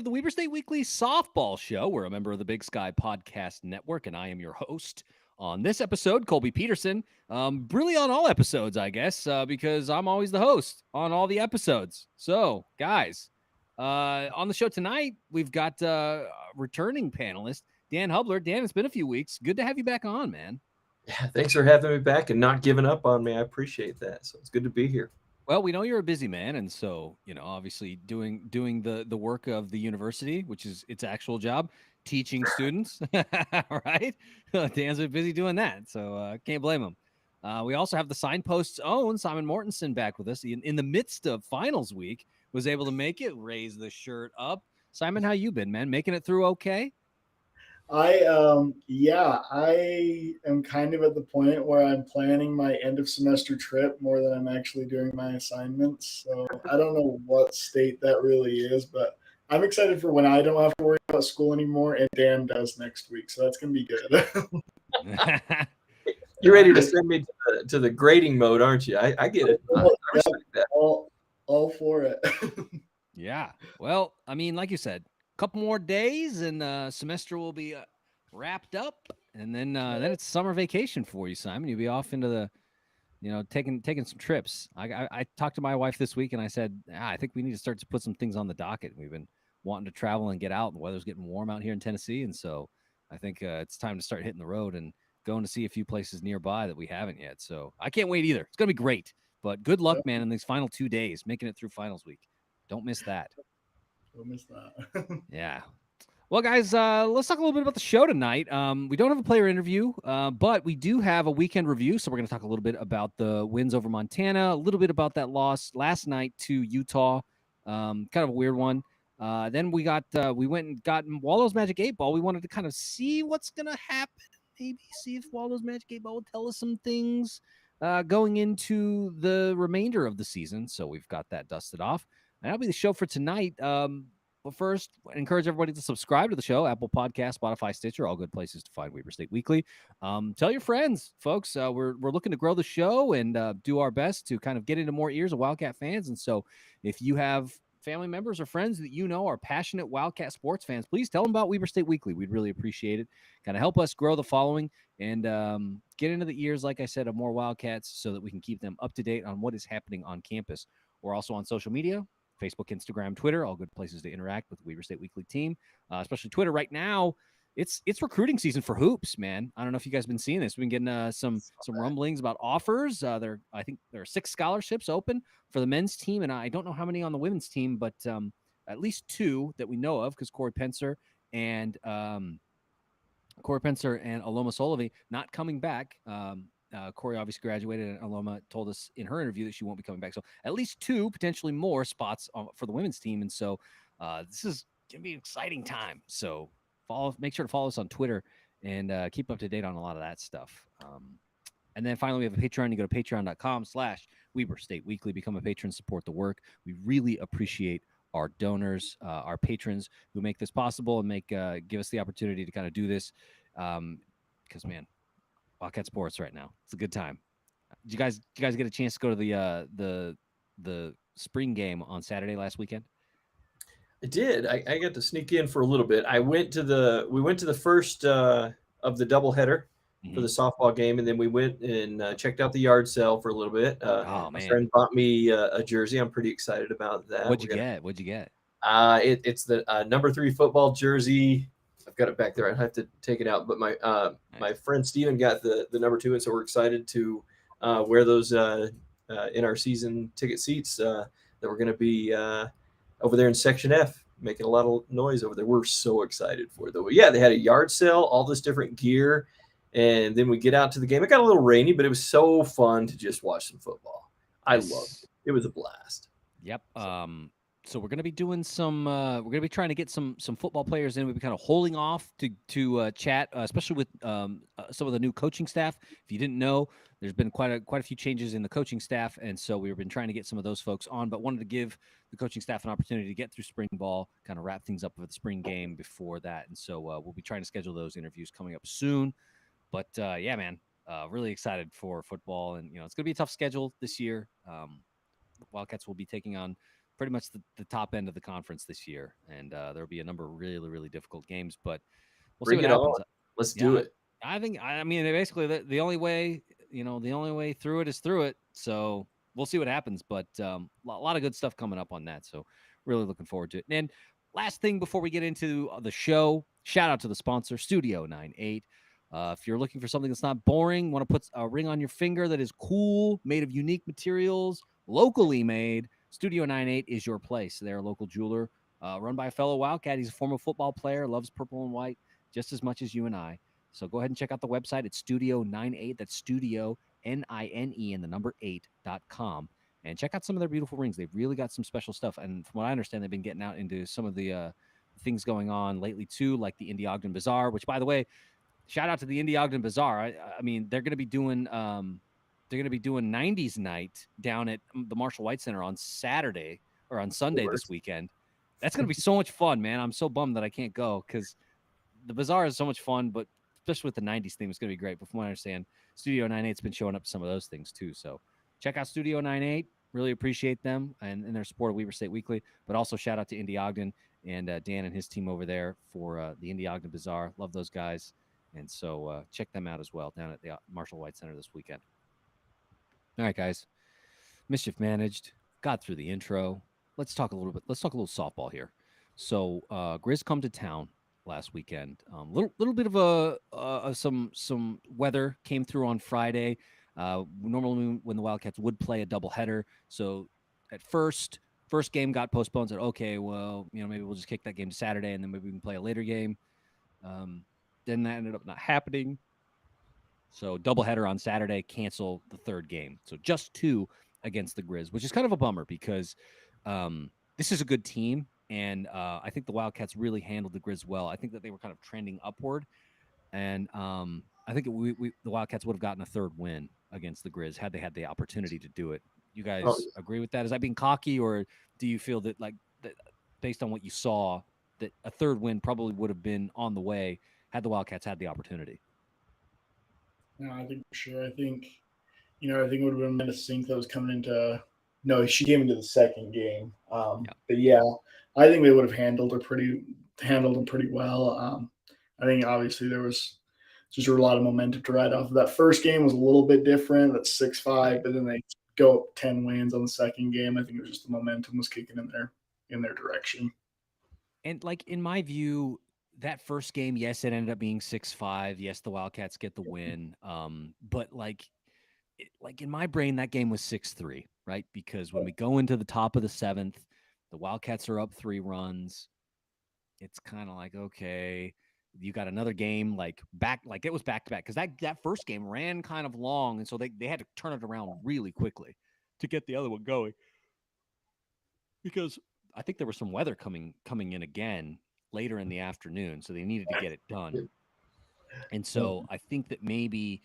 The Weber State Weekly Softball Show. We're a member of the Big Sky Podcast Network, and I am your host on this episode, Colby Peterson. Really on all episodes, I guess, because I'm always the host on all the episodes. So, guys, on the show tonight, we've got returning panelist, Dan Hubler. Dan, it's been a few weeks. Good to have you back on, man. Yeah, thanks for having me back and not giving up on me. I appreciate that. So it's good to be here. Well, we know you're a busy man, and so obviously doing the work of the university, which is its actual job, teaching students. Right? Dan's been busy doing that, so can't blame him. We also have the Signpost's own Simon Mortensen back with us in the midst of finals week. Was able to make it, raise the shirt up. Simon, how you been, man? Making it through okay? I am kind of at the point where I'm planning my end of semester trip more than I'm actually doing my assignments. So I don't know what state that really is, but I'm excited for when I don't have to worry about school anymore and Dan does next week. So that's gonna be good. You're ready to send me to the grading mode, aren't you? I get it. I respect that. All for it. Yeah. Well, I mean, like you said, couple more days and semester will be wrapped up, and then it's summer vacation for you, Simon. You'll be off into the taking some trips. I talked to my wife this week and I said, I think we need to start to put some things on the docket. We've been wanting to travel and get out, and the weather's getting warm out here in Tennessee, and so I think it's time to start hitting the road and going to see a few places nearby that we haven't yet. So I can't wait either. It's gonna be great. But good luck, man, in these final 2 days, making it through finals week. Don't miss that. Don't miss that. Yeah. Well, guys, let's talk a little bit about the show tonight. We don't have a player interview, but we do have a weekend review. So we're going to talk a little bit about the wins over Montana, a little bit about that loss last night to Utah, kind of a weird one. Then we went and got Waldo's Magic 8 Ball. We wanted to kind of see what's going to happen, maybe see if Waldo's Magic 8 Ball will tell us some things going into the remainder of the season. So we've got that dusted off. And that'll be the show for tonight. But first, I encourage everybody to subscribe to the show, Apple Podcast, Spotify, Stitcher, all good places to find Weber State Weekly. Tell your friends, folks. We're looking to grow the show and do our best to kind of get into more ears of Wildcat fans. And so if you have family members or friends that you know are passionate Wildcat sports fans, please tell them about Weber State Weekly. We'd really appreciate it. Kind of help us grow the following and get into the ears, like I said, of more Wildcats so that we can keep them up to date on what is happening on campus. We're also on social media. Facebook, Instagram, Twitter, all good places to interact with the Weber State Weekly team, especially Twitter right now. It's recruiting season for hoops, man. I don't know if you guys have been seeing this. We've been getting some rumblings about offers. I think there are 6 scholarships open for the men's team, and I don't know how many on the women's team, but at least 2 that we know of, because Corey Pencer and Aloma Solivi not coming back. Corey obviously graduated, and Aloma told us in her interview that she won't be coming back. So at least 2, potentially more spots for the women's team. And so this is going to be an exciting time. So make sure to follow us on Twitter and keep up to date on a lot of that stuff. And then finally, we have a Patreon. You go to patreon.com/Weber State Weekly, become a patron, support the work. We really appreciate our donors, our patrons who make this possible and give us the opportunity to kind of do this. Because, man, Wildcat sports right now. It's a good time. Did you guys get a chance to go to the spring game on Saturday last weekend? I did. I got to sneak in for a little bit. We went to the first of the doubleheader for the softball game, and then we went and checked out the yard sale for a little bit. My friend bought me a jersey. I'm pretty excited about that. What'd you get? It's the number 3 football jersey. I've got it back there. I'd have to take it out, but my friend Steven got the number 2, and so we're excited to wear those in our season ticket seats that we're going to be over there in Section F, making a lot of noise over there. We're so excited for it, though. Yeah, they had a yard sale, all this different gear, and then we get out to the game. It got a little rainy, but it was so fun to just watch some football. I loved it. It was a blast. Yep. So we're going to be doing we're going to be trying to get some football players in. We've been kind of holding off to chat, especially with some of the new coaching staff. If you didn't know, there's been quite a few changes in the coaching staff, and so we've been trying to get some of those folks on, but wanted to give the coaching staff an opportunity to get through spring ball, kind of wrap things up with the spring game before that. And so we'll be trying to schedule those interviews coming up soon. But yeah, man, really excited for football, and it's going to be a tough schedule this year. The Wildcats will be taking on pretty much the top end of the conference this year, and there'll be a number of really, really difficult games, but we'll see what happens. Let's do it. I mean, basically the only way, the only way through it is through it. So we'll see what happens, but a lot of good stuff coming up on that. So really looking forward to it. And last thing before we get into the show, shout out to the sponsor, Studio 98. If you're looking for something that's not boring, want to put a ring on your finger that is cool, made of unique materials, locally made, Studio 98 is your place. They're a local jeweler run by a fellow Wildcat. He's a former football player, loves purple and white just as much as you and I. So go ahead and check out the website. It's Studio 98. That's Studio, N-I-N-E, and the number 8.com. And check out some of their beautiful rings. They've really got some special stuff. And from what I understand, they've been getting out into some of the things going on lately, too, like the Indie Ogden Bazaar, which, by the way, shout out to the Indie Ogden Bazaar. I mean, they're going to be doing 90s night down at the Marshall White Center on Saturday or on Sunday this weekend. That's going to be so much fun, man. I'm so bummed that I can't go because the Bazaar is so much fun, but especially with the 90s theme, it's going to be great. But from what I understand, Studio 98's been showing up to some of those things too. So check out Studio 98. Really appreciate them and their support of Weber State Weekly. But also shout out to Indie Ogden and Dan and his team over there for the Indie Ogden Bazaar. Love those guys. And so check them out as well down at the Marshall White Center this weekend. All right, guys. Mischief managed. Got through the intro. Let's talk a little softball here. So Griz come to town last weekend. Little bit of some weather came through on Friday. Normally when the Wildcats would play a doubleheader, so at first game got postponed. Said okay, well maybe we'll just kick that game to Saturday and then maybe we can play a later game. Then that ended up not happening. So doubleheader on Saturday, cancel the third game. So just 2 against the Griz, which is kind of a bummer because this is a good team. And I think the Wildcats really handled the Griz well. I think that they were kind of trending upward. And I think the Wildcats would have gotten a third win against the Griz had they had the opportunity to do it. You guys agree with that? Is that being cocky, or do you feel that, that based on what you saw, that a third win probably would have been on the way had the Wildcats had the opportunity? No, I think for sure. I think it would have been Amanda Sink that was coming into. No, she came into the second game. But yeah, I think they would have handled them pretty well. I think obviously there was just a lot of momentum to ride off. That first game was a little bit different. That's 6-5, but then they go up 10 wins on the second game. I think it was just the momentum was kicking in their direction. And in my view, that first game, yes, it ended up being 6-5. Yes, the Wildcats get the win. But in my brain, that game was 6-3, right? Because when we go into the top of the 7th, the Wildcats are up 3 runs. It's kind of like, okay, you got another game it was back to back because that first game ran kind of long, and so they had to turn it around really quickly to get the other one going. Because I think there was some weather coming in again later in the afternoon, so they needed to get it done. And so I think that maybe,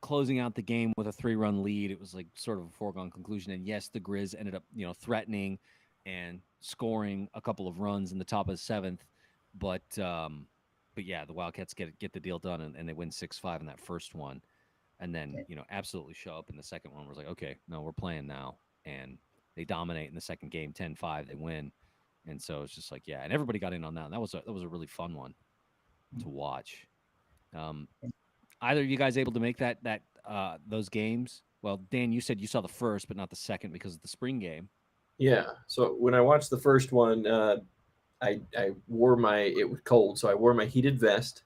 closing out the game with a 3-run lead, it was sort of a foregone conclusion. And yes, the Griz ended up, threatening and scoring a couple of runs in the top of the 7th. But yeah, the Wildcats get the deal done and they win 6-5 in that first one. And then, absolutely show up in the second one. We're like, okay, no, we're playing now. And they dominate in the second game, 10-5, they win. And so it's just yeah, and everybody got in on that. And that was a really fun one to watch. Either of you guys able to make those games? Well, Dan, you said you saw the first, but not the second because of the spring game. Yeah. So when I watched the first one, I wore it was cold, so I wore my heated vest,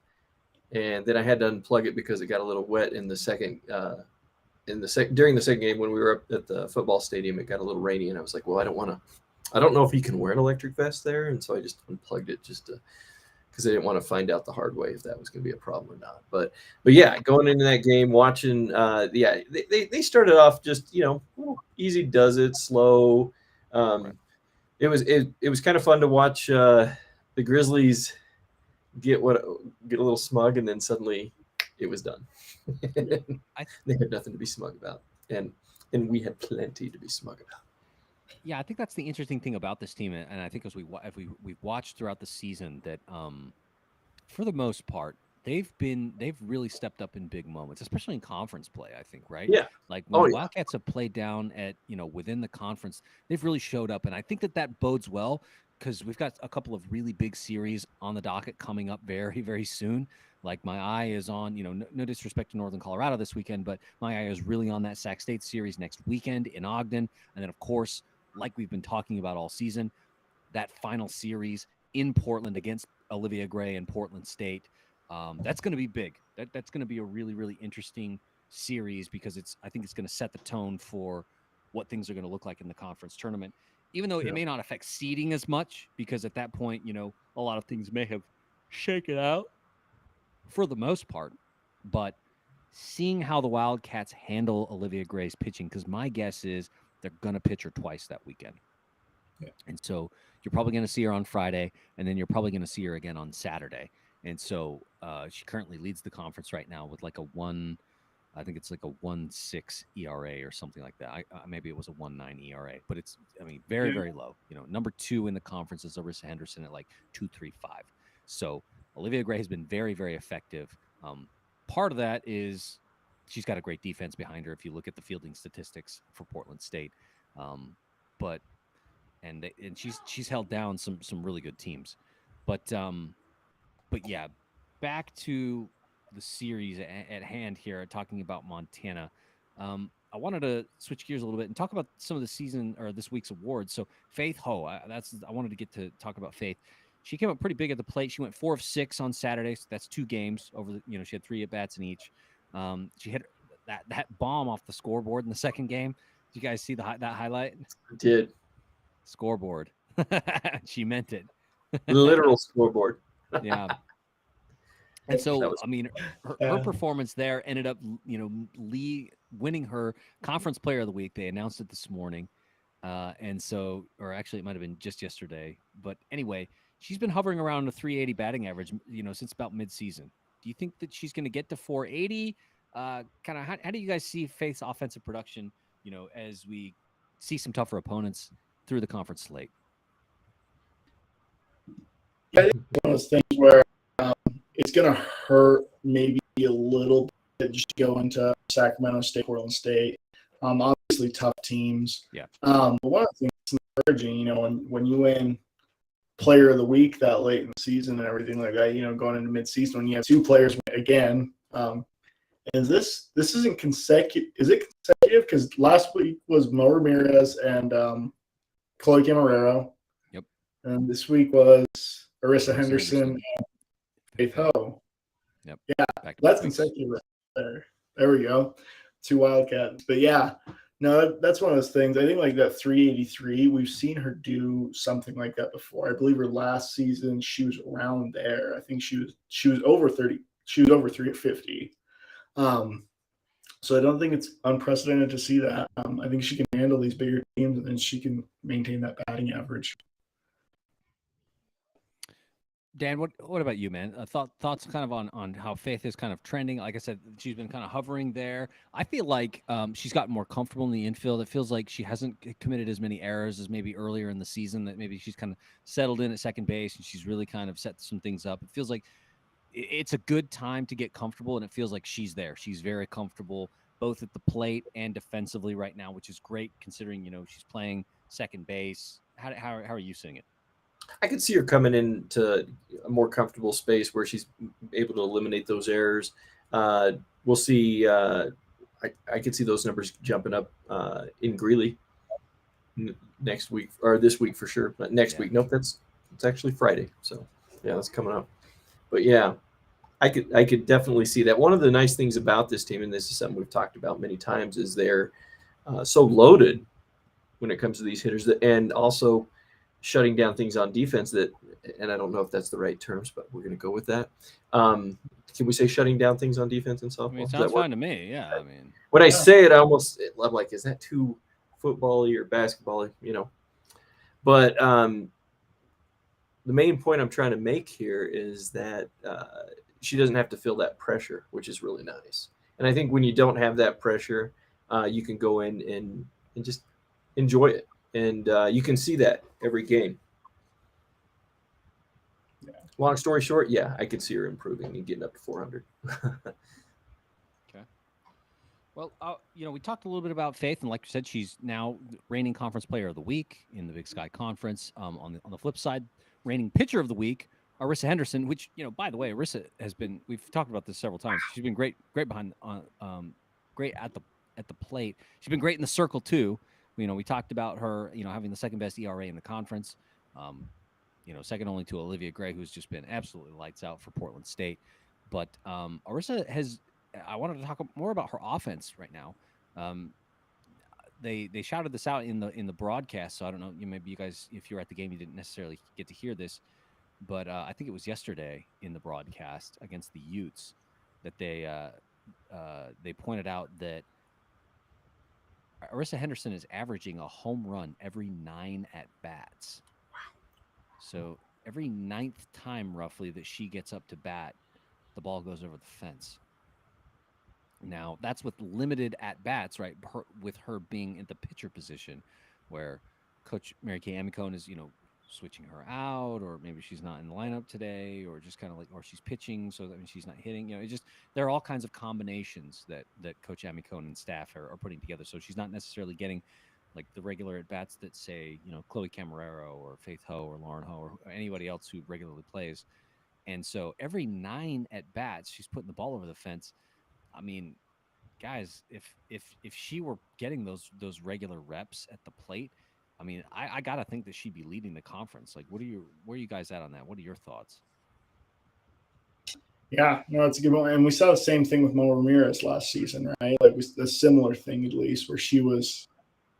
and then I had to unplug it because it got a little wet in the second. During the second game when we were up at the football stadium, it got a little rainy, and I was like, well, I don't know if you can wear an electric vest there, and so I just unplugged it because I didn't want to find out the hard way if that was going to be a problem or not. But yeah, going into that game, watching, they started off just easy does it, slow. It was kind of fun to watch the Grizzlies get a little smug, and then suddenly it was done. They had nothing to be smug about, and we had plenty to be smug about. Yeah, I think that's the interesting thing about this team, and I think as we've watched throughout the season that, for the most part, they've really stepped up in big moments, especially in conference play, I think, right? Yeah. Like when Oh, the yeah. Wildcats have played down at, within the conference, they've really showed up. And I think that bodes well because we've got a couple of really big series on the docket coming up very, very soon. Like my eye is on, no disrespect to Northern Colorado this weekend, but my eye is really on that Sac State series next weekend in Ogden. And then, of course, like we've been talking about all season, that final series in Portland against Olivia Gray and Portland State. That's going to be big. That's going to be a really, really interesting series because I think it's going to set the tone for what things are going to look like in the conference tournament, even though it may not affect seeding as much because at that point, a lot of things may have shaken out for the most part. But seeing how the Wildcats handle Olivia Gray's pitching, because my guess is they're going to pitch her twice that weekend. Yeah. And so you're probably going to see her on Friday, and then you're probably going to see her again on Saturday. And so she currently leads the conference right now with like I think it's like a 1.6 ERA or something like that. Maybe it was a 1.9 ERA, but it's, very, very low. Number 2 in the conference is Arisa Henderson at like 2.35. So Olivia Gray has been very, very effective. Part of that is she's got a great defense behind her if you look at the fielding statistics for Portland State. But she's held down some really good teams. But yeah, back to the series at hand here, talking about Montana. I wanted to switch gears a little bit and talk about some of the season or this week's awards. So Faith Ho, I wanted to get to talk about Faith. She came up pretty big at the plate. She went 4 of 6 on Saturday. So that's 2 games over the, she had 3 at bats in each. She hit that bomb off the scoreboard in the second game. Did you guys see that highlight? I did. Scoreboard. She meant it. Literal scoreboard. Yeah. And so, her performance there ended up, Lee winning her conference player of the week. They announced it this morning. And so, or actually it might've been just yesterday, but anyway, she's been hovering around a 380 batting average, since about mid-season. Do you think that she's going to get to 480? Kind of how do you guys see Faith's offensive production, as we see some tougher opponents through the conference slate? I think it's one of those things where it's going to hurt maybe a little bit just to go into Sacramento State, Portland State. Obviously tough teams. Yeah. But one of the things that's encouraging, when you win player of the week that late in the season and everything like that, going into mid-season when you have 2 players again, and this isn't consecutive. Is it consecutive? Because last week was Mo Ramirez and Chloe Camarero. Yep. And this week was Arisa Henderson and Faith Ho. Yep. Yeah, that's consecutive right there. There we go. 2 Wildcats. But yeah, no, that's one of those things. I think like that 383, we've seen her do something like that before. I believe her last season she was around there. I think she was over 30. She was over 350. So I don't think it's unprecedented to see that. I think she can handle these bigger teams and she can maintain that batting average. Dan, what about you, man? Thoughts kind of on how Faith is kind of trending. Like I said, she's been kind of hovering there. I feel like she's gotten more comfortable in the infield. It feels like she hasn't committed as many errors as maybe earlier in the season, that maybe she's kind of settled in at second base and she's really kind of set some things up. It feels like it's a good time to get comfortable, and it feels like she's there. She's very comfortable both at the plate and defensively right now, which is great considering, she's playing second base. How are you seeing it? I could see her coming into a more comfortable space where she's able to eliminate those errors. We'll see. I could see those numbers jumping up in Greeley next week or this week for sure. But next week, nope, it's actually Friday. So yeah, that's coming up. But yeah, I could definitely see that. One of the nice things about this team, and this is something we've talked about many times, is they're so loaded when it comes to these hitters, and also shutting down things on defense that, and I don't know if that's the right terms, but we're going to go with that. Can we say shutting down things on defense in softball? It sounds fine to me. Yeah. When I say it, I'm like, is that too football-y or basketball-y, But the main point I'm trying to make here is that she doesn't have to feel that pressure, which is really nice. And I think when you don't have that pressure, you can go in and just enjoy it. And you can see that every game. long story short, yeah, I could see her improving and getting up to 400. Okay. Well, we talked a little bit about Faith, and like you said, she's now reigning Conference Player of the Week in the Big Sky Conference. On the flip side, reigning Pitcher of the Week, Arisa Henderson, which, by the way, Arisa has been, we've talked about this several times. She's been great behind, great at the plate. She's been great in the circle too. We talked about her, having the second best ERA in the conference. Second only to Olivia Gray, who's just been absolutely lights out for Portland State. But Arisa I wanted to talk more about her offense right now. They shouted this out in the broadcast, so I don't know. Maybe you guys, if you were at the game, you didn't necessarily get to hear this, but I think it was yesterday in the broadcast against the Utes that they pointed out that Arisa Henderson is averaging a home run every 9 at bats. Wow! So every 9th time, roughly, that she gets up to bat, the ball goes over the fence. Now, that's with limited at-bats, right, with her being in the pitcher position, where Coach Mary Kay Amicone is, switching her out, or maybe she's not in the lineup today, or just kind of or she's pitching, so that means she's not hitting. There are all kinds of combinations that Coach Amicone and staff are putting together. So she's not necessarily getting, like, the regular at-bats that, say, Chloe Camarero or Faith Ho or Lauren Ho or anybody else who regularly plays. And so every 9 at-bats, she's putting the ball over the fence. I mean, guys, if she were getting those regular reps at the plate, I mean, I gotta think that she'd be leading the conference. Like, where are you guys at on that? What are your thoughts? Yeah, no, that's a good one. And we saw the same thing with Mo Ramirez last season, right? Like, a similar thing, at least, where she was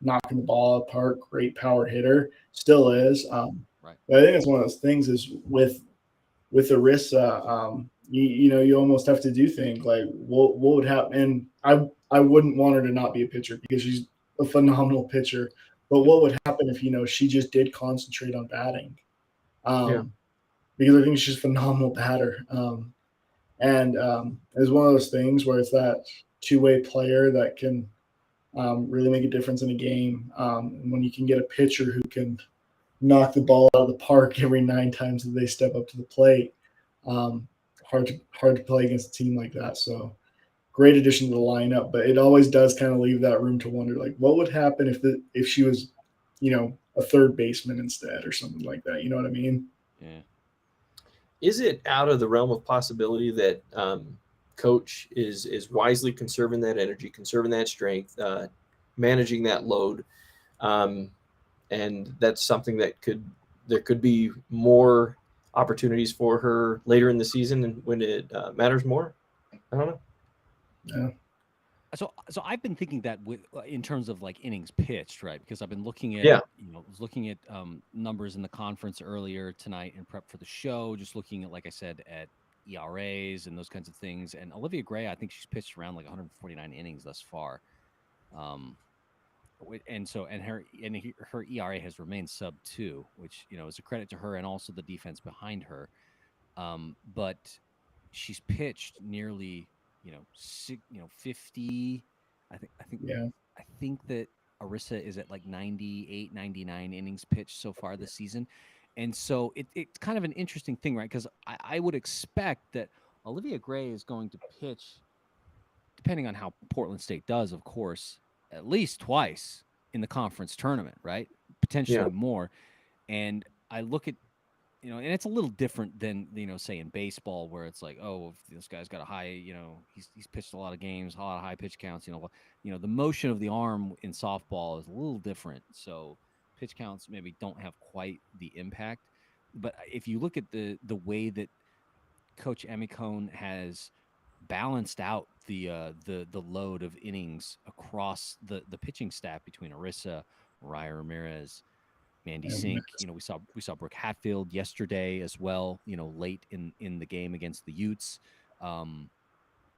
knocking the ball out of the park, great power hitter, still is. Right. But I think it's one of those things is with Arisa, you almost have to do things like what would happen. And I wouldn't want her to not be a pitcher because she's a phenomenal pitcher. But what would happen if she just did concentrate on batting? Because I think she's a phenomenal batter. And it's one of those things where it's that two-way player that can really make a difference in a game. And when you can get a pitcher who can knock the ball out of the park every 9 times that they step up to the plate, hard to play against a team like that. So great addition to the lineup, but it always does kind of leave that room to wonder, like, what would happen if she was, a third baseman instead or something like that. You know what I mean? Yeah. Is it out of the realm of possibility that coach is wisely conserving that energy, conserving that strength, managing that load, and that's something that there could be more opportunities for her later in the season and when it matters more? I don't know. Yeah. So I've been thinking that in terms of, like, innings pitched, right? Because I've been looking at numbers in the conference earlier tonight in prep for the show, just looking at, like I said, at ERAs and those kinds of things. And Olivia Gray, I think she's pitched around like 149 innings thus far. And her ERA has remained sub 2, which is a credit to her and also the defense behind her. But she's pitched nearly 50. I think that Arisa is at like 98, 99 innings pitched so far this season, and so it's kind of an interesting thing, right? Because I would expect that Olivia Gray is going to pitch, depending on how Portland State does, of course, at least twice in the conference tournament, right? Potentially more. And I look at, and it's a little different than, say in baseball where it's like, oh, if this guy's got a high, he's pitched a lot of games, a lot of high pitch counts, the motion of the arm in softball is a little different. So pitch counts maybe don't have quite the impact. But if you look at the way that Coach Amicone has balanced out the load of innings across the pitching staff between Arisa, Mariah Ramirez, Mandy Sink, we saw Brooke Hatfield yesterday as well, late in the game against the Utes.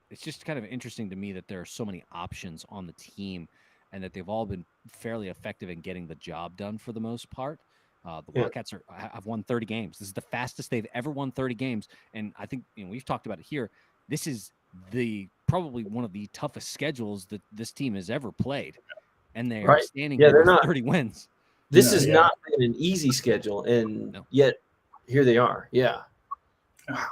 It's just kind of interesting to me that there are so many options on the team and that they've all been fairly effective in getting the job done for the most part. The Wildcats have won 30 games. This is the fastest they've ever won 30 games. And I think we've talked about it here. This is probably one of the toughest schedules that this team has ever played. And they are standing here with 30 wins. This has not been an easy schedule, and yet here they are. Yeah. Wow.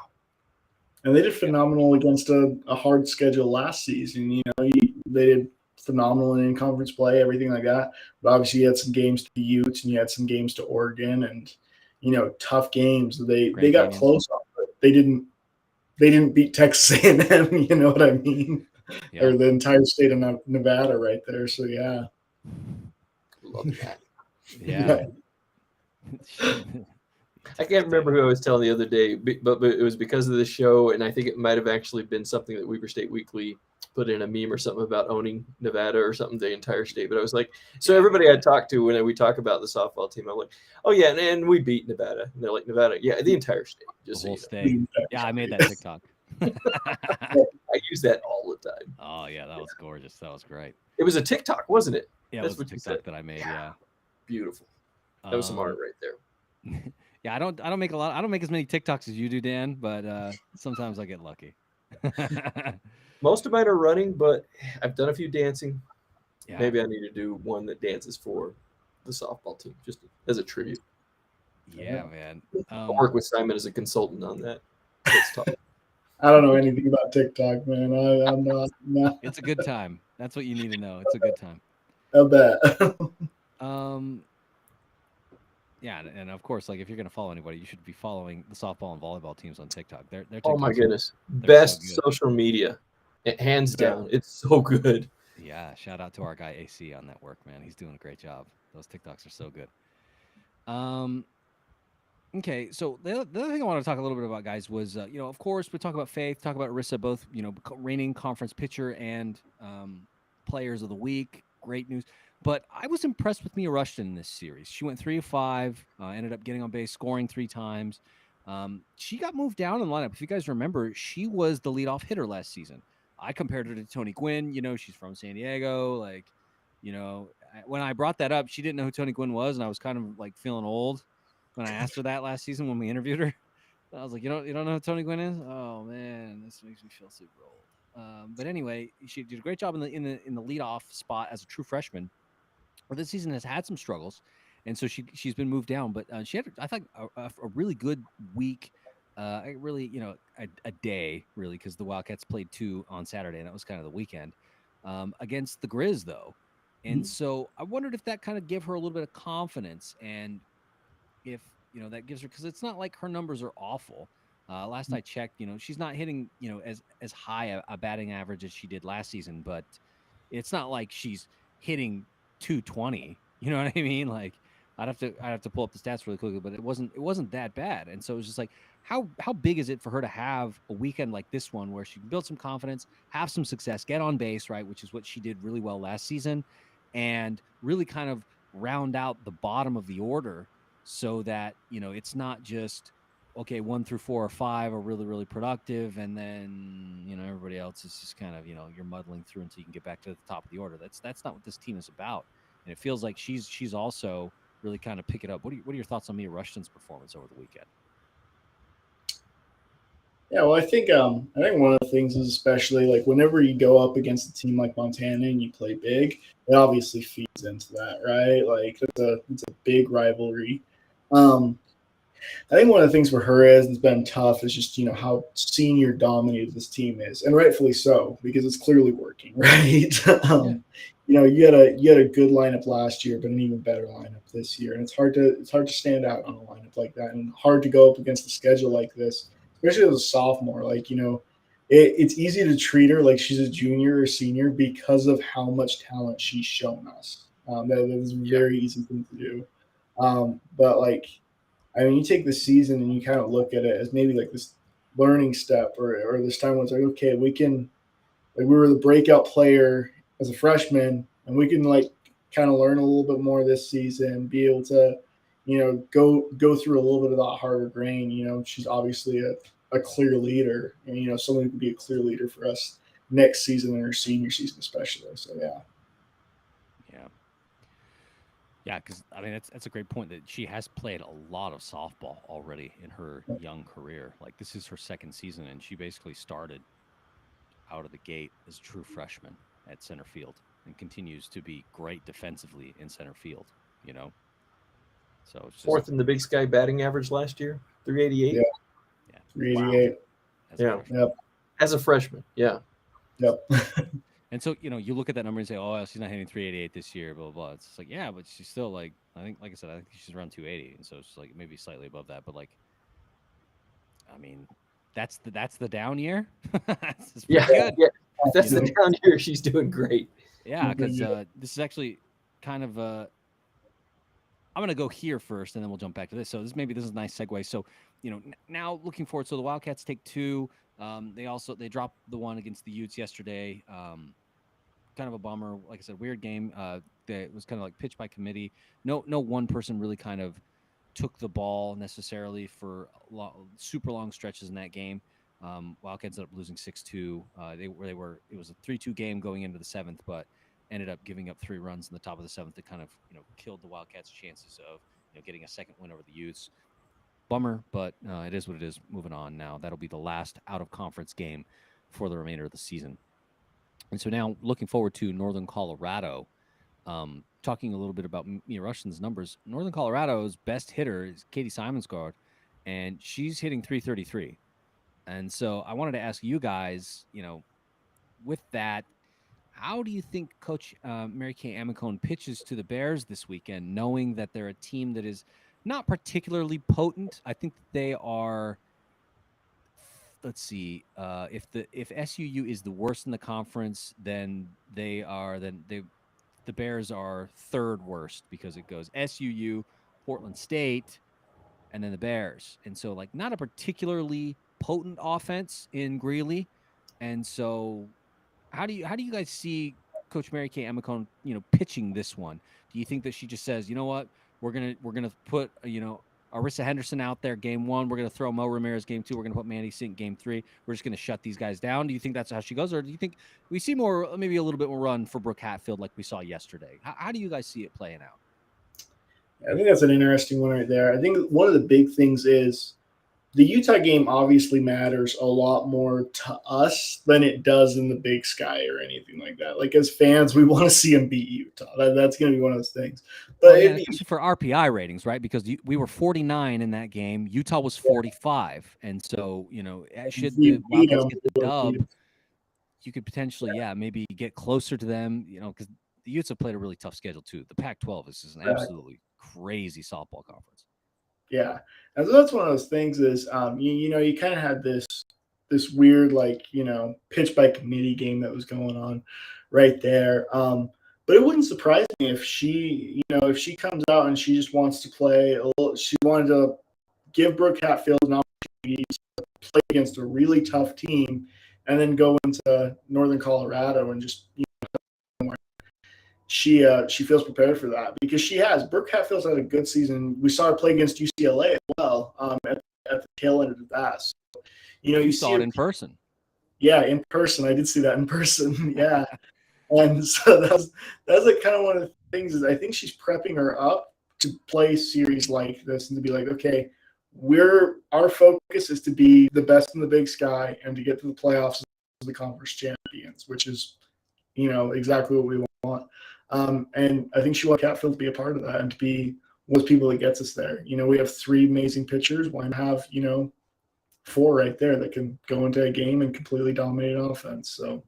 And they did phenomenal against a hard schedule last season. They did phenomenal in conference play, everything like that. But obviously, you had some games to the Utes and you had some games to Oregon, and tough games. They got close, but they didn't beat Texas A&M. You know what I mean? Yeah. Or the entire state of Nevada, right there. So yeah, Love that. Yeah. I can't remember who I was telling the other day, but it was because of the show, and I think it might have actually been something that Weber State Weekly put in a meme or something about owning Nevada or something, the entire state. But I was like, so everybody I talked to when we talk about the softball team, I'm like, oh yeah, and we beat Nevada. And they're like, Nevada, yeah, the entire state, just the whole so state. Yeah, I made that TikTok. I use that all the time. Oh yeah, that was gorgeous. That was great. It was a TikTok, wasn't it? Yeah, it was a TikTok that I made. Yeah, beautiful. That was some art right there. Yeah, I don't make as many TikToks as you do, Dan, but sometimes I get lucky. Most of mine are running, but I've done a few dancing. Yeah. Maybe I need to do one that dances for the softball team, just as a tribute. Yeah, man. I'll work with Simon as a consultant on that. That's tough. I don't know anything about TikTok, man. I'm not. Nah. It's a good time. That's what you need to know. It's a good time. I bet. Yeah, and of course, like if you're gonna follow anybody, you should be following the softball and volleyball teams on TikTok. They're oh my goodness, best social media, hands down. It's so good. Yeah, shout out to our guy AC on that work, man. He's doing a great job. Those TikToks are so good. Okay, so the other thing I want to talk a little bit about, guys, was of course we talk about Faith, talk about Arisa, both reigning conference pitcher and players of the week. Great news. But I was impressed with Mia Rushton in this series. She went 3 of 5, ended up getting on base, scoring 3 times. She got moved down in the lineup. If you guys remember, she was the leadoff hitter last season. I compared her to Tony Gwynn. She's from San Diego. When I brought that up, she didn't know who Tony Gwynn was, and I was kind of like feeling old when I asked her that last season when we interviewed her. I was like, you don't know who Tony Gwynn is? Oh man, this makes me feel super old. But anyway, she did a great job in the leadoff spot as a true freshman. Well, this season has had some struggles, and so she's been moved down. But she had, I think, a really good week. Really, a day really, because the Wildcats played 2 on Saturday, and that was kind of the weekend against the Griz, though. And so I wondered if that kind of gave her a little bit of confidence, and if that gives her, because it's not like her numbers are awful. Last I checked, she's not hitting as high a batting average as she did last season, but it's not like she's hitting 220. You know what I mean? Like I'd have to pull up the stats really quickly, but it wasn't that bad. And so it was just like, how big is it for her to have a weekend like this one where she can build some confidence, have some success, get on base, right, which is what she did really well last season, and really kind of round out the bottom of the order so that it's not just okay, 1 through 4 or 5 are really, really productive, and then everybody else is just kind of you're muddling through until you can get back to the top of the order. That's not what this team is about, and it feels like she's also really kind of pick it up. What are your thoughts on Mia Rushton's performance over the weekend? Yeah, well, I think one of the things is, especially like whenever you go up against a team like Montana and you play big, it obviously feeds into that, right? Like it's a big rivalry. I think one of the things for her that's been tough is just how senior dominated this team is, and rightfully so, because it's clearly working, right? You had a good lineup last year, but an even better lineup this year, and it's hard to stand out on a lineup like that, and hard to go up against a schedule like this, especially as a sophomore. It's easy to treat her like she's a junior or senior because of how much talent she's shown us. That is a very easy thing to do, but you take the season and you kind of look at it as maybe like this learning step or this time when it's like, okay, we can, we were the breakout player as a freshman, and we can kind of learn a little bit more this season, be able to, go through a little bit of that harder grain. She's obviously a clear leader, and someone who can be a clear leader for us next season and her senior season especially. So yeah. Yeah, because that's a great point that she has played a lot of softball already in her young career. Like this is her second season, and she basically started out of the gate as a true freshman at center field and continues to be great defensively in center field. So it's just 4th in the Big Sky batting average last year, 388. Yeah, 388. Yeah. Yep. As a freshman. Yeah. Yep. And so, you look at that number and say, oh, she's not hitting 388 this year, blah, blah, blah. It's just like, yeah, but she's still like, I think I said, I think she's around 280. And so it's like maybe slightly above that. But like, I mean, that's the down year. It's pretty good. Yeah. If that's the down year, she's doing great. Yeah, because this is actually kind of I'm going to go here first, and then we'll jump back to this. So this is a nice segue. So, now looking forward. So the Wildcats take 2. They dropped the one against the Utes yesterday. Kind of a bummer. Like I said, weird game. It was kind of like pitched by committee. No one person really kind of took the ball necessarily for super long stretches in that game. Wildcats ended up losing 6-2. It was a 3-2 game going into the 7th, but ended up giving up 3 runs in the top of the 7th that kind of killed the Wildcats' chances of getting a second win over the Utes. Bummer, but it is what it is. Moving on now. That'll be the last out-of-conference game for the remainder of the season. And so now looking forward to Northern Colorado, talking a little bit about Mia Rushton's numbers. Northern Colorado's best hitter is Katie Simonsgaard, and she's hitting 333. And so I wanted to ask you guys, with that, how do you think Coach Mary Kay Amicone pitches to the Bears this weekend, knowing that they're a team that is not particularly potent? I think they are. Let's see. If SUU is the worst in the conference, then the Bears are 3rd worst, because it goes SUU, Portland State, and then the Bears. And so, like, not a particularly potent offense in Greeley. And so, how do you guys see Coach Mary Kay Amicone, pitching this one? Do you think that she just says, you know what, we're gonna put Arisa Henderson out there game 1. We're going to throw Mo Ramirez game 2. We're going to put Mandy Sink game 3. We're just going to shut these guys down. Do you think that's how she goes? Or do you think we see maybe a little bit more run for Brooke Hatfield like we saw yesterday? How do you guys see it playing out? I think that's an interesting one right there. I think one of the big things is the Utah game obviously matters a lot more to us than it does in the Big Sky or anything like that. Like, as fans, we want to see them beat Utah. That's going to be one of those things. But especially for RPI ratings, right? Because we were 49 in that game. Utah was 45. And so, should the Wildcats get the dub, you could potentially, maybe get closer to them, because the Utes have played a really tough schedule too. The Pac-12 is just an absolutely crazy softball conference. Yeah. And so that's one of those things is, you kind of had this weird, pitch by committee game that was going on right there. But it wouldn't surprise me if she comes out and she just wants to play a little. She wanted to give Brooke Hatfield an opportunity to play against a really tough team and then go into Northern Colorado and just, she feels prepared for that, because she has. Brooke Hatfield's had a good season. We saw her play against UCLA as well at the tail end of that. So, you saw it in person. Yeah, in person. I did see that in person. Yeah. And so that's like kind of one of the things is I think she's prepping her up to play series like this and to be like, okay, our focus is to be the best in the Big Sky and to get to the playoffs as the conference champions, which is, exactly what we want. And I think she wants Hatfield to be a part of that and to be one of the people that gets us there. We have 3 amazing pitchers. Why not have, 4 right there that can go into a game and completely dominate offense? So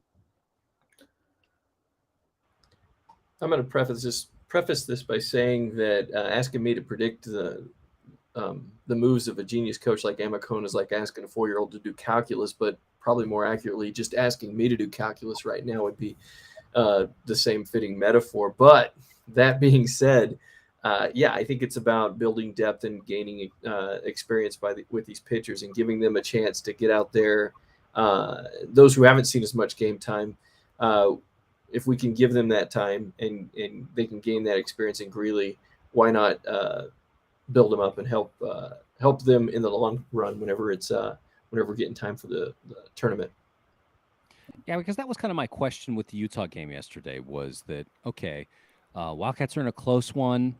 I'm going to preface this by saying that asking me to predict the moves of a genius coach like Amicone is like asking a 4-year-old to do calculus, but probably more accurately, just asking me to do calculus right now would be the same fitting metaphor. But that being said, I think it's about building depth and gaining experience with these pitchers and giving them a chance to get out there. Those who haven't seen as much game time, if we can give them that time and they can gain that experience in Greeley, why not build them up and help them in the long run whenever we're getting time for the tournament. Yeah, because that was kind of my question with the Utah game yesterday was that, okay, Wildcats are in a close one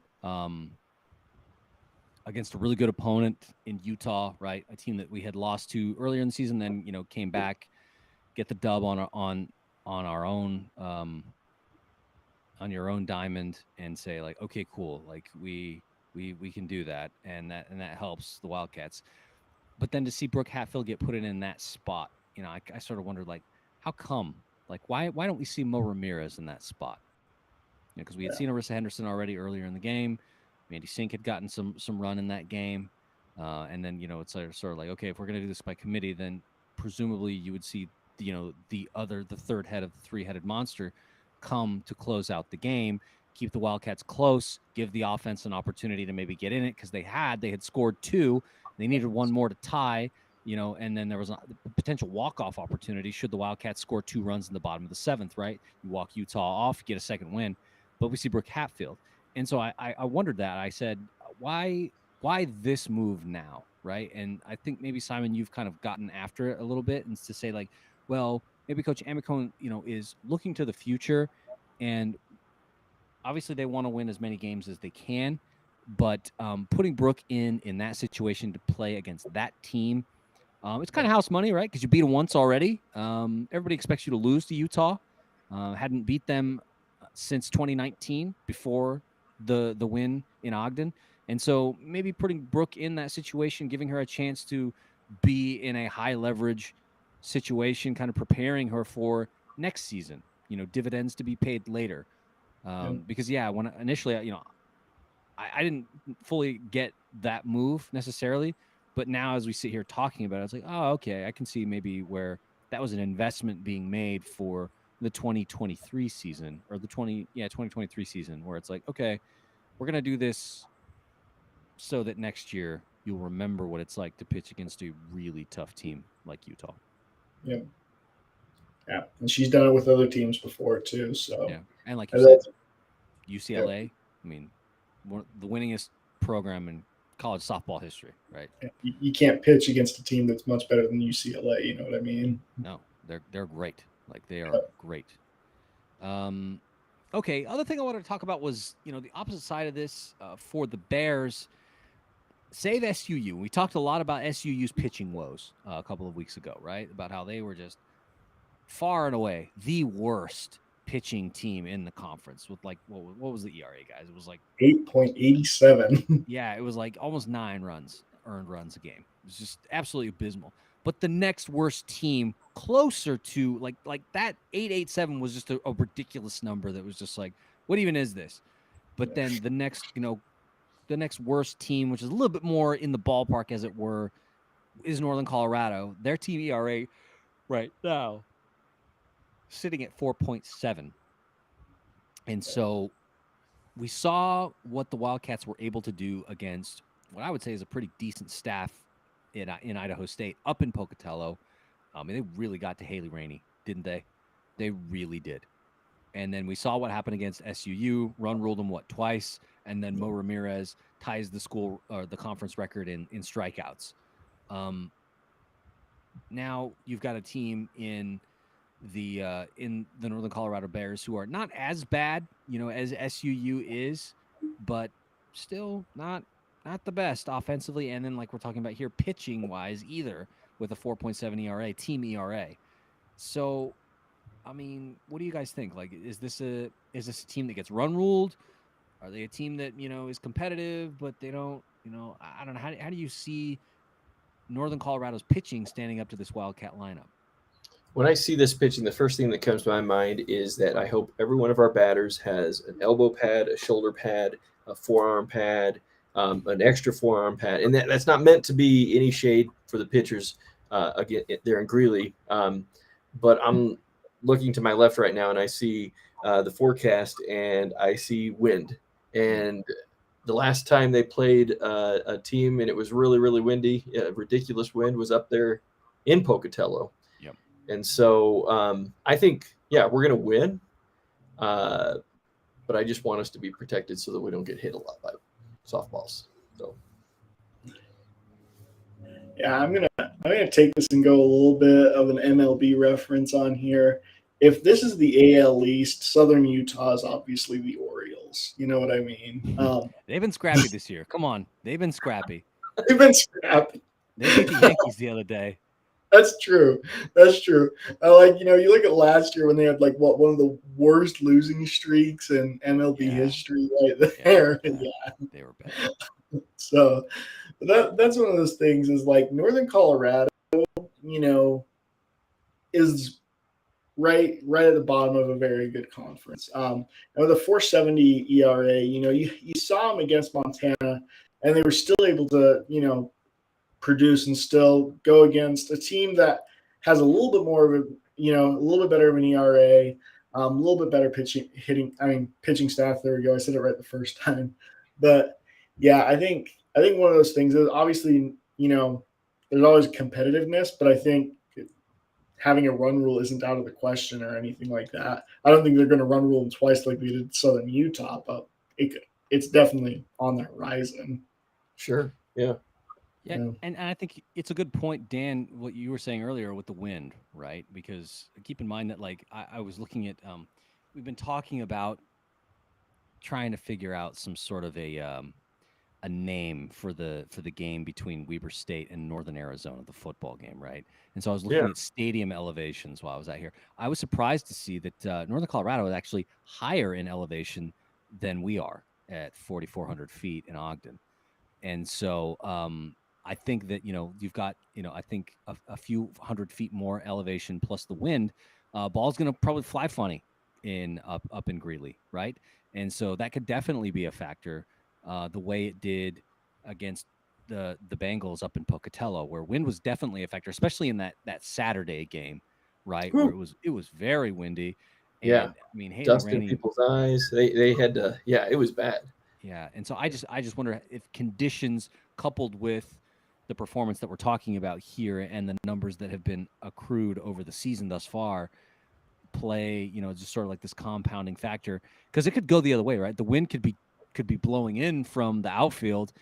against a really good opponent in Utah, right? A team that we had lost to earlier in the season, then, came back, get the dub on our own, on your own diamond and say like, okay, cool. Like we can do that. And that helps the Wildcats. But then to see Brooke Hatfield get put in that spot, you know, I sort of wondered, like, how come? Like, why don't we see Mo Ramirez in that spot? You know, because we had seen Arisa Henderson already earlier in the game. Mandy Sink had gotten some run in that game. And then, you know, it's sort of like, okay, if we're going to do this by committee, then presumably you would see, you know, the third head of the three-headed monster come to close out the game, keep the Wildcats close, give the offense an opportunity to maybe get in it, because they had scored 2. They needed one more to tie, you know, and then there was a potential walk-off opportunity should the Wildcats score 2 runs in the bottom of the 7th, right? You walk Utah off, get a second win. But we see Brooke Hatfield. And so I wondered that. I said, why this move now, right? And I think maybe, Simon, you've kind of gotten after it a little bit, and to say, like, well, maybe Coach Amicone, you know, is looking to the future, and obviously they want to win as many games as they can, but putting Brooke in that situation to play against that team, it's kind of house money, right? Because you beat them once already. Everybody expects you to lose to Utah. Hadn't beat them since 2019 before the win in Ogden. And so maybe putting Brooke in that situation, giving her a chance to be in a high leverage situation, kind of preparing her for next season, you know, dividends to be paid later. Because, when initially, you know, I didn't fully get that move necessarily, but now as we sit here talking about it, I was like, oh, okay, I can see maybe where that was an investment being made for the 2023 season, or the 2023 season, where it's like, okay, we're going to do this so that next year you'll remember what it's like to pitch against a really tough team like Utah. Yeah. Yeah. And she's done it with other teams before too. So, yeah. And like you said, UCLA, I mean, the winningest program in college softball history, right? You can't pitch against a team that's much better than UCLA. You know what I mean? No, they're great. Like, they are great. Okay. Other thing I wanted to talk about was, you know, the opposite side of this for the Bears. Save SUU. We talked a lot about SUU's pitching woes a couple of weeks ago, right? About how they were just far and away the worst pitching team in the conference, with, like, what was the ERA, guys? It was like 8.87. Yeah, it was like almost 9 earned runs a game. It was just absolutely abysmal. But the next worst team, closer to like that 8.87, was just a ridiculous number that was just like, what even is this? But then the next, you know, the next worst team, which is a little bit more in the ballpark, as it were, is Northern Colorado. Their team ERA right now sitting at 4.7. And so we saw what the Wildcats were able to do against what I would say is a pretty decent staff in Idaho State, up in Pocatello. I mean, they really got to Haley Rainey, didn't they? They really did. And then we saw what happened against SUU. Run ruled them, twice? And then Mo Ramirez ties the conference record in strikeouts. Now you've got a team in the Northern Colorado Bears who are not as bad, you know, as SUU is, but still not the best offensively. And then, like we're talking about here, pitching wise either, with a 4.7 ERA, team ERA. So, I mean, what do you guys think? Like, is this a team that gets run ruled? Are they a team that, you know, is competitive, but they don't, you know, I don't know. How do you see Northern Colorado's pitching standing up to this Wildcat lineup? When I see this pitching, the first thing that comes to my mind is that I hope every one of our batters has an elbow pad, a shoulder pad, a forearm pad, an extra forearm pad. And that's not meant to be any shade for the pitchers again there in Greeley. But I'm looking to my left right now, and I see the forecast, and I see wind. And the last time they played a team and it was really, really windy, ridiculous wind, was up there in Pocatello. Yep. And so I think, we're going to win. But I just want us to be protected so that we don't get hit a lot by softballs. So. Yeah, I'm gonna take this and go a little bit of an MLB reference on here. If this is the AL East, Southern Utah is obviously the Orioles. You know what I mean? They've been scrappy this year. Come on, they've been scrappy. They've been scrappy. They beat the Yankees the other day. That's true. That's true. You look at last year when they had one of the worst losing streaks in MLB history right there. Yeah, they were bad. So, That's one of those things is like Northern Colorado, is right at the bottom of a very good conference. And with a 4.70 ERA, you saw them against Montana, and they were still able to, produce and still go against a team that has a little bit more of a little bit better of an ERA, a little bit better pitching staff. There we go. I said it right the first time. But yeah, I think one of those things is obviously, there's always competitiveness, but I think having a run rule isn't out of the question or anything like that. I don't think they're going to run rule them twice like they did Southern Utah, but it's definitely on the horizon. Sure. Yeah. Yeah, and I think it's a good point, Dan, what you were saying earlier with the wind, right? Because keep in mind that, like, I was looking at, we've been talking about trying to figure out some sort of a name for the game between Weber State and Northern Arizona, the football game, right? And so I was looking at stadium elevations while I was out here. I was surprised to see that Northern Colorado is actually higher in elevation than we are at 4,400 feet in Ogden. And so I think that, you've got, I think a few hundred feet more elevation plus the wind, ball's going to probably fly funny up in Greeley, right? And so that could definitely be a factor, the way it did against the Bengals up in Pocatello, where wind was definitely a factor, especially in that Saturday game, right? Where it was very windy. And Yeah. I mean, Haley Dust in Rainey, people's eyes. They had to. Yeah, it was bad. yeah, and so I just wonder if conditions coupled with the performance that we're talking about here and the numbers that have been accrued over the season thus far play, just sort of like this compounding factor, because it could go the other way, right? The wind could be blowing in from the outfield,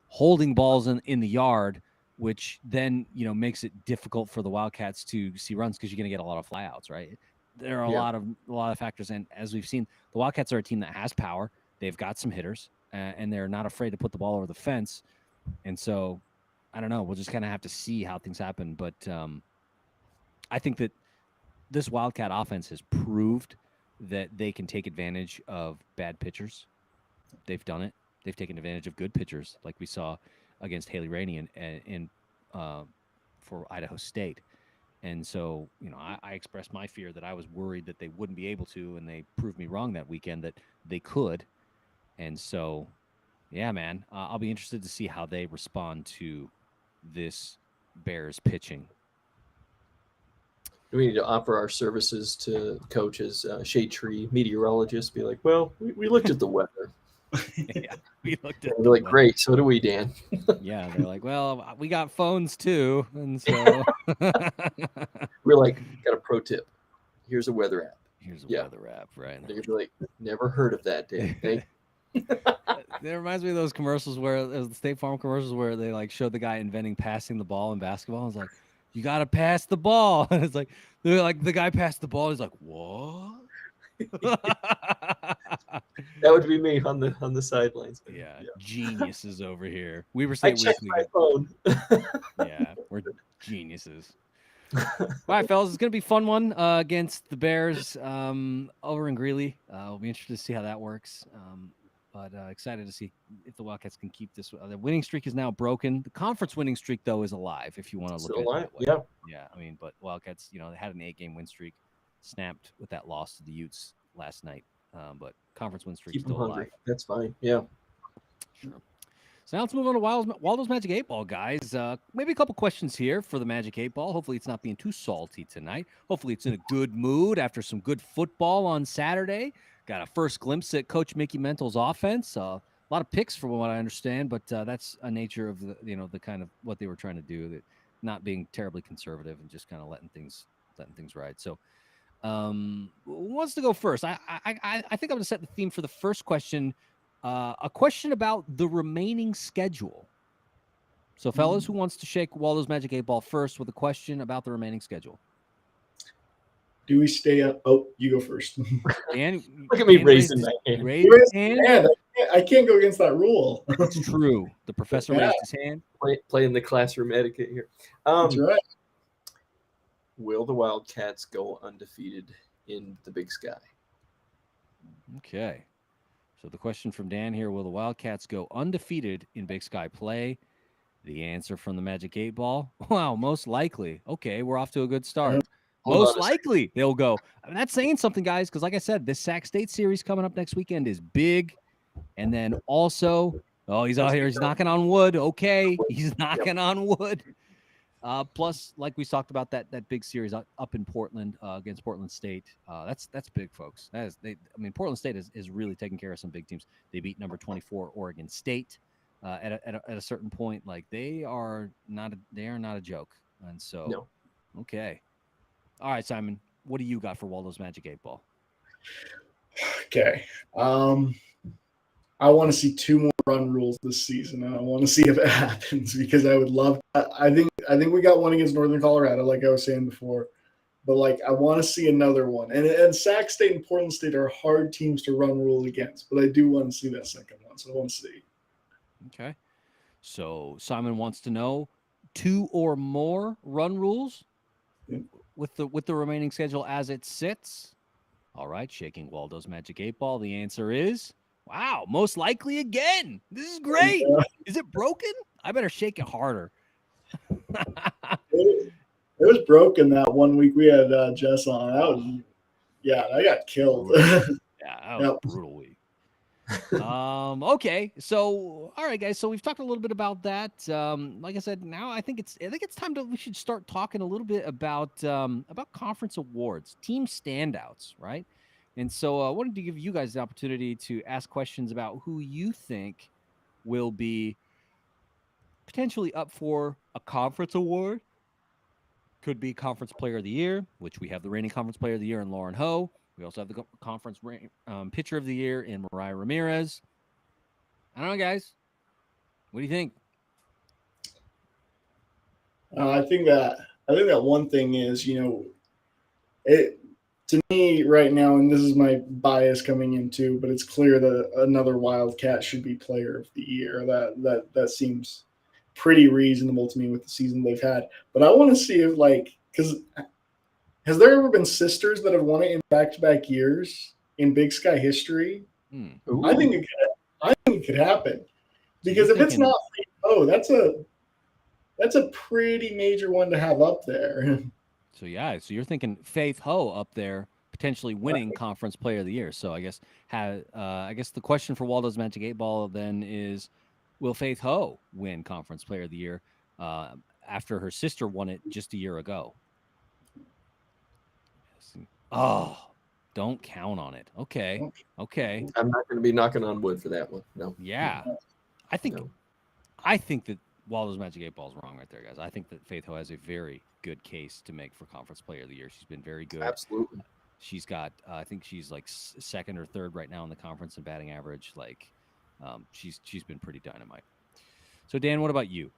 holding balls in the yard, which then makes it difficult for the Wildcats to see runs because you're going to get a lot of flyouts, right? There are a lot of factors, and as we've seen, the Wildcats are a team that has power. They've got some hitters, and they're not afraid to put the ball over the fence. And so, I don't know. We'll just kind of have to see how things happen. But I think that this Wildcat offense has proved that they can take advantage of bad pitchers. They've done it. They've taken advantage of good pitchers, like we saw against Haley Rainey and for Idaho State. And so, I expressed my fear that I was worried that they wouldn't be able to, and they proved me wrong that weekend that they could. And so, yeah, man, I'll be interested to see how they respond to this Bears pitching. Do we need to offer our services to coaches, shade tree meteorologists? Be like, well, we looked at the weather. Yeah, we looked at. They're like, great. So do we, Dan. Yeah, they're like, well, we got phones too, and so we're like, got a pro tip. Here's a weather app. Here's a weather app, right? They're gonna be like, never heard of that, Dan. That reminds me of those commercials where the State Farm commercials where they like showed the guy inventing passing the ball in basketball. I was like, you got to pass the ball. And it's like, they're like, the guy passed the ball. He's like, what? That would be me on the sidelines. Yeah, geniuses over here. We were I saying checked my phone. Yeah, we're geniuses. All right, fellas, it's gonna be a fun one against the Bears over in Greeley. We'll be interested to see how that works. But excited to see if the Wildcats can keep this. The winning streak is now broken. The conference winning streak, though, is alive. If you want to look at it that way. Yeah. I mean, but Wildcats, they had an 8-game win streak, snapped with that loss to the Utes last night. But conference win streak still alive. That's fine. Yeah. Sure. So now let's move on to Waldo's Magic 8 Ball, guys. Maybe a couple questions here for the Magic 8 Ball. Hopefully it's not being too salty tonight. Hopefully it's in a good mood after some good football on Saturday. Got a first glimpse at Coach Mickey Mental's offense. A lot of picks from what I understand, but that's a nature of the kind of what they were trying to do, that not being terribly conservative and just kind of letting things ride. So who wants to go first? I think I'm going to set the theme for the first question. A question about the remaining schedule. So, fellas, who wants to shake Waldo's Magic 8 Ball first with a question about the remaining schedule? Do we stay up? Oh, you go first. Dan, look at me raising my hand. I can't go against that rule. It's true. The professor raised his hand. Playing the classroom etiquette here. That's right. Will the Wildcats go undefeated in the Big Sky? Okay. So the question from Dan here, will the Wildcats go undefeated in Big Sky play? The answer from the Magic 8 Ball? Wow, most likely. Okay, we're off to a good start. Hold Most on a second. likely they'll go. I mean, that's saying something, guys, because like I said, this Sac State series coming up next weekend is big. And then also, he's out here. He's knocking on wood. Okay, he's knocking on wood. Plus, like we talked about that big series up in Portland against Portland State. That's big, folks. Portland State is really taking care of some big teams. They beat number 24 Oregon State at a certain point. Like they are not a joke. And so, No. Okay. All right, Simon, what do you got for Waldo's Magic 8 Ball? Okay. I want to see 2 more run rules this season, and I want to see if it happens because I would love. I think we got one against Northern Colorado, like I was saying before, but like I want to see another one. And Sac State and Portland State are hard teams to run rules against, but I do want to see that second one. So I want to see. Okay. So Simon wants to know 2 or more run rules with the remaining schedule as it sits. All right, shaking Waldo's Magic 8 Ball. The answer is, wow, most likely again. This is great. Is it broken? I better shake it harder. It was broken that one week we had Jess on. I got killed. Yeah, that was a brutal week. Okay, so all right, guys. So we've talked a little bit about that. Like I said, now I think it's time we should start talking a little bit about conference awards, team standouts, right? And so I wanted to give you guys the opportunity to ask questions about who you think will be potentially up for a conference award. Could be Conference Player of the Year, which we have the reigning Conference Player of the Year in Lauren Ho. We also have the Conference Pitcher of the Year in Mariah Ramirez. I don't know, guys. What do you think? I think that one thing is, it to me right now, and this is my bias coming into, but it's clear that another Wildcat should be Player of the Year. That seems pretty reasonable to me with the season they've had. But I want to see if because has there ever been sisters that have won it in back-to-back years in Big Sky history? I think it could happen because if it's not, that's a pretty major one to have up there. So you're thinking Faith Ho up there potentially winning Conference Player of the Year. So I guess the question for Waldo's Magic 8 Ball then is, will Faith Ho win Conference Player of the Year after her sister won it just a year ago? Oh, don't count on it. Okay. I'm not going to be knocking on wood for that one. No. Yeah. I think that Waldo's Magic 8 Ball is wrong right there, guys. I think that Faith Ho has a very good case to make for Conference Player of the Year. She's been very good. Absolutely. She's got, I think she's like second or third right now in the conference in batting average. Like, she's been pretty dynamite. So, Dan, what about you?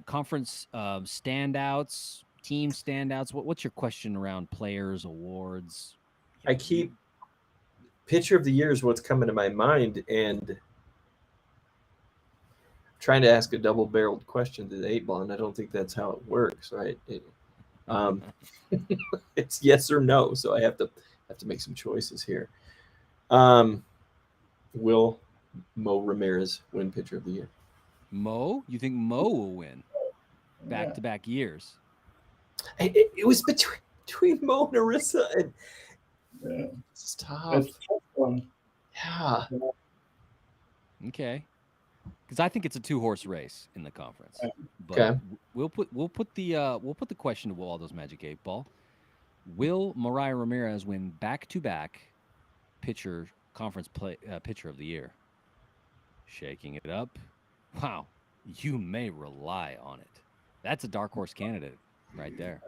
Conference standouts, team standouts. What's your question around players, awards? I keep Pitcher of the Year is what's coming to my mind, and trying to ask a double-barreled question to the 8 Ball, and I don't think that's how it works, right? It's yes or no, so I have to make some choices here. Will Mo Ramirez win Pitcher of the Year? Mo? You think Mo will win back-to-back years? It was between Mo and Arisa, and it's tough. That's a tough one. Yeah. Okay. Because I think it's a 2-horse race in the conference. But okay. We'll put the question to Waldo's Magic 8 Ball. Will Mariah Ramirez win back-to-back pitcher of the year? Shaking it up. Wow, you may rely on it. That's a dark horse candidate right there.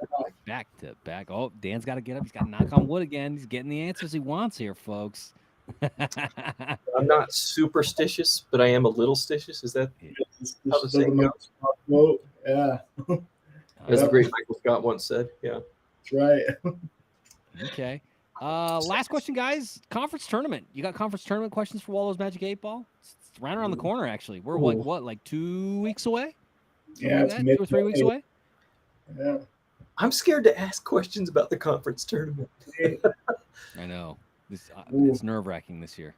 Back-to-back. Oh, Dan's got to get up. He's got to knock on wood again. He's getting the answers he wants here, folks. I'm not superstitious, but I am a little stitious. Is that how the saying goes? Yeah. As the great Michael Scott once said. Yeah. That's right. Okay. Last question, guys. Conference tournament. You got conference tournament questions for Waldo's Magic 8 Ball? It's right around the corner, actually. We're like 2 weeks away? Yeah, it's 2 or 3 weeks away? Yeah. I'm scared to ask questions about the conference tournament. I know. It's nerve-wracking this year.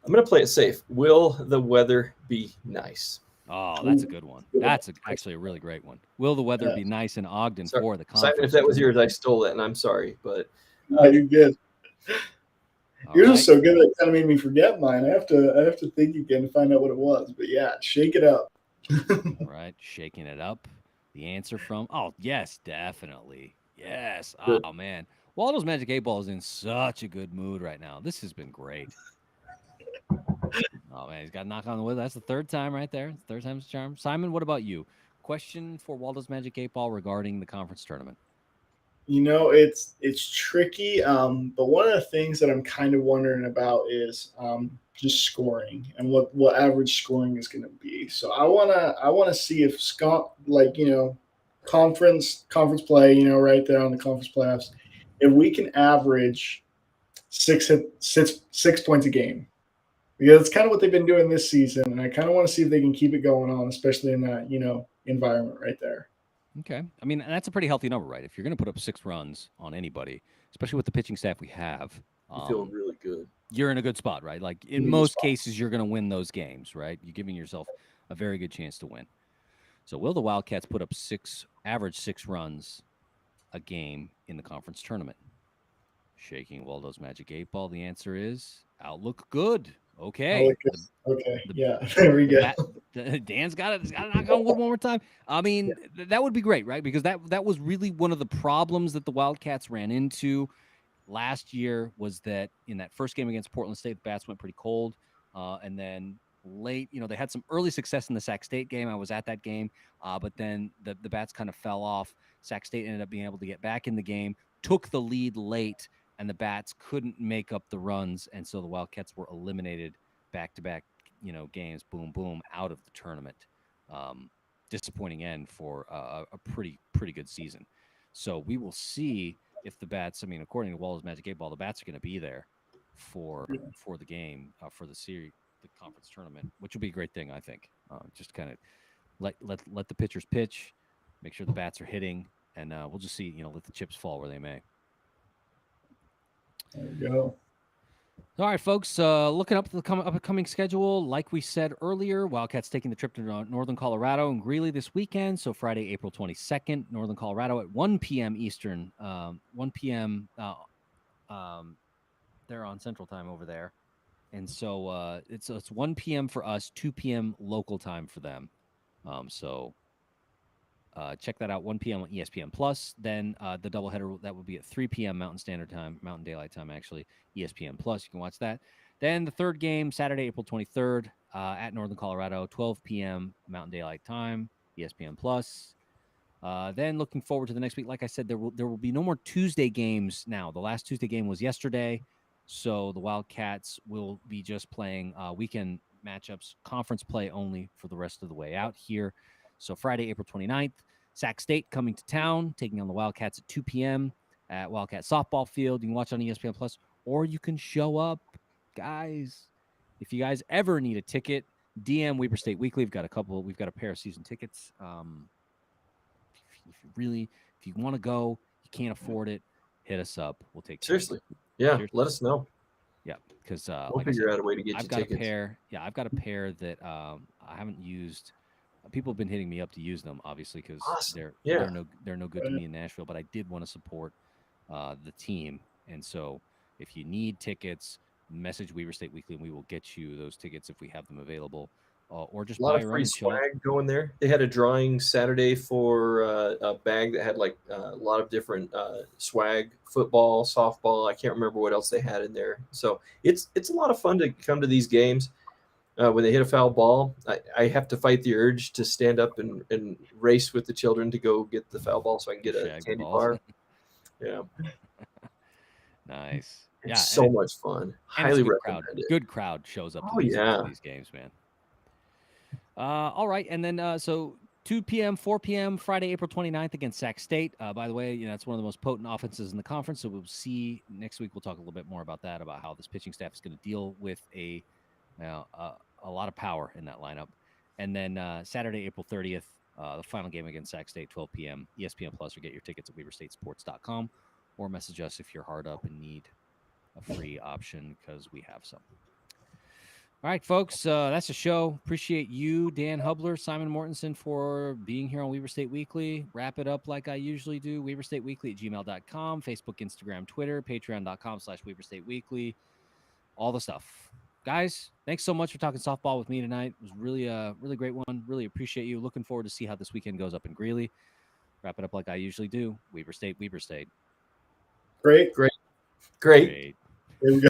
I'm going to play it safe. Will the weather be nice? Oh, that's a good one. That's actually a really great one. Will the weather be nice in Ogden for the conference? Simon, if that was yours, I stole that, and I'm sorry, but you did. Yours was right. so good that it kind of made me forget mine. I have to think again to find out what it was. But yeah, shake it up. All right, shaking it up. The answer from yes, definitely. Yes. Good. Oh man. Waldo's Magic 8 Ball is in such a good mood right now. This has been great. Oh man, he's got a knock on the wood. That's the third time right there. Third time's a charm. Simon, what about you? Question for Waldo's Magic 8 Ball regarding the conference tournament. It's tricky. But one of the things that I'm kind of wondering about is just scoring and what average scoring is going to be. So I wanna see if Scott, conference play, right there on the conference playoffs, if we can average six points a game. Because it's kind of what they've been doing this season, and I kind of want to see if they can keep it going on, especially in that environment right there. Okay. I mean, that's a pretty healthy number, right? If you're going to put up 6 runs on anybody, especially with the pitching staff we have, you feel really good. You're in a good spot, right? Like in most cases, you're going to win those games, right? You're giving yourself a very good chance to win. So will the Wildcats put up average 6 runs a game in the conference tournament? Shaking Waldo's Magic 8 Ball. The answer is outlook good. Okay. Yeah, there we go. Dan's got it. Got to knock on wood one more time. I mean, that would be great, right? Because that was really one of the problems that the Wildcats ran into last year, was that in that first game against Portland State, the bats went pretty cold. And then late, they had some early success in the Sac State game. I was at that game. But then the bats kind of fell off. Sac State ended up being able to get back in the game, took the lead late, and the bats couldn't make up the runs. And so the Wildcats were eliminated back-to-back, games, boom, boom, out of the tournament. Disappointing end for a pretty good season. So we will see if the bats, according to Waldo's Magic 8 Ball, the bats are going to be there for the game, for the series, the conference tournament, which will be a great thing, I think. Just kind of let the pitchers pitch, make sure the bats are hitting, and we'll just see, let the chips fall where they may. There we go. All right, folks, looking up the upcoming schedule, like we said earlier, Wildcats taking the trip to Northern Colorado and Greeley this weekend. So Friday, April 22nd, Northern Colorado at 1 p.m. Eastern, 1 p.m. They're on Central Time over there. And so it's 1 p.m. for us, 2 p.m. local time for them. Check that out, 1 p.m. on ESPN Plus. Then the doubleheader, that would be at 3 p.m. Mountain Standard Time, Mountain Daylight Time, actually, ESPN Plus. You can watch that. Then the third game, Saturday, April 23rd, at Northern Colorado, 12 p.m. Mountain Daylight Time, ESPN Plus. Then looking forward to the next week. Like I said, there will be no more Tuesday games now. The last Tuesday game was yesterday, so the Wildcats will be just playing weekend matchups, conference play only for the rest of the way out here. So Friday, April 29th, Sac State coming to town, taking on the Wildcats at 2 p.m. at Wildcat Softball Field. You can watch on ESPN Plus, or you can show up, guys. If you guys ever need a ticket, DM Weber State Weekly. We've got a pair of season tickets. If you want to go, you can't afford it, hit us up. We'll take seriously. Yeah, seriously. Let us know. Yeah, because we'll figure out a way to get you tickets. I've got a pair that I haven't used. People have been hitting me up to use them, obviously, because they're no good to me in Nashville. But I did want to support the team, and so if you need tickets, message Weber State Weekly, and we will get you those tickets if we have them available. Or just a lot of free swag going there. They had a drawing Saturday for a bag that had like a lot of different swag, football, softball. I can't remember what else they had in there. So it's a lot of fun to come to these games. When they hit a foul ball, I have to fight the urge to stand up and race with the children to go get the foul ball so I can get a candy bar. Yeah. Nice. It's so much fun. Highly recommend it. Good crowd shows up to these games, man. All right, and then so 2 p.m., 4 p.m. Friday, April 29th against Sac State. By the way, it's one of the most potent offenses in the conference, so we'll see next week. We'll talk a little bit more about that, about how this pitching staff is going to deal with a lot of power in that lineup. And then Saturday, April 30th, the final game against Sac State, 12 p.m., ESPN Plus, or get your tickets at WeberStateSports.com, or message us if you're hard up and need a free option, because we have some. All right, folks, that's the show. Appreciate you, Dan Hubler, Simon Mortensen, for being here on Weber State Weekly. Wrap it up like I usually do. WeberStateWeekly@gmail.com, Facebook, Instagram, Twitter, Patreon.com/Weber State Weekly, all the stuff. Guys, thanks so much for talking softball with me tonight. It was really a really great one. Really appreciate you. Looking forward to see how this weekend goes up in Greeley. Wrap it up like I usually do. Weber State, Weber State. Great. Great. Great. There we go.